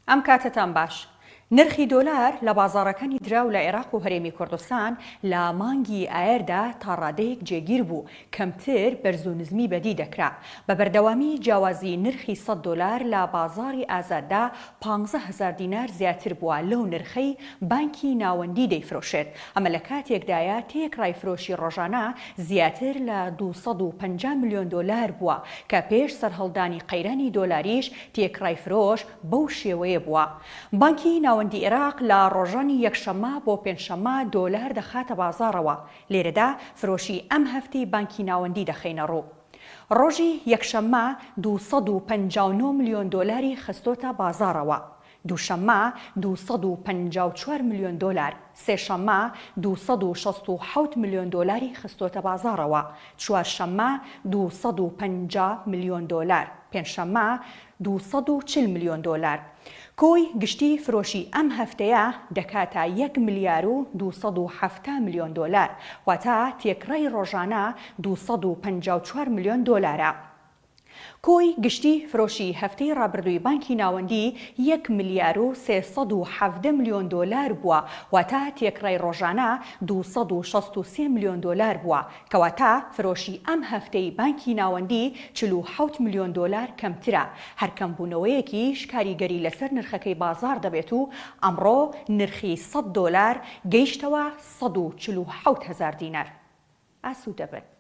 ئەم کاتتان باش. نرخی دۆلار لە بازاڕەکانی دراو لە عێراق و هەرێمی کوردستان لە مانگی ئایردا تا ڕادەیەک جێگیر بوو، کەمتر بەرز و نزمی بەدی دەکرا. بە بەردەوامی جیاوازی نرخی 100 دۆلار لە بازاڕی ئازاددا 15,000 دینار زیاتر بووە لەو نرخەی بانکی ناوەندی دەیفرۆشێت. ئەمە لە کاتێکدایە تێکڕای فرۆشی ڕۆژانە زیاتر لە 250 ملیۆن دۆلار بووە کە پێش سەرهەڵدانی قەیرانی دۆلاریش تێکڕای فرۆش بەو شێوەیە بووە. بانکی ناوەندی عێراق لە ڕۆژانی یەکشەممە بۆ پێنجشەممە دۆلار دەخاتە بازاڕەوە. لێرەدا فرۆشی ئەم هەفتەی بانکی ناوەندی دەخەینە ڕوو. ڕۆژی یەکشەممە 259 ملیۆن دۆلاری خستۆتە بازاڕەوە. دووشەممە 254 ملیۆن دۆلار، سێشەممە 267 ملیۆن دۆلاری خستۆتە بازاڕەوە، چوارشەممە 250 ملیۆن دۆلار، پێنجشەممە 240 ملیۆن دۆلار. کۆی گشتی فرۆشی ئەم هەفتەیە دەکاتە 1 ملیار و 270 ملیۆن دۆلار، واتە تێکڕای ڕۆژانە 254 ملیۆن دۆلارە. کۆی گشتی فرۆشی هەفتەی ڕابردووی بانکی ناوەندی 1 ملیار و 317 ملیۆن دۆلار بووە، واتە تێکڕای ڕۆژانە 263 ملیۆن دۆلار بووە، کەواتە فرۆشی ئەم هەفتەی بانکی ناوەندی 47 ملیۆن دۆلار کەمترە. هەر کەمبوونەوەیەکیش کاریگەری لەسەر نرخەکەی بازار دەبێت و ئەمڕۆ نرخی 100 دۆلار گەیشتەوە 147,000 دینار. ئاسوودە بن.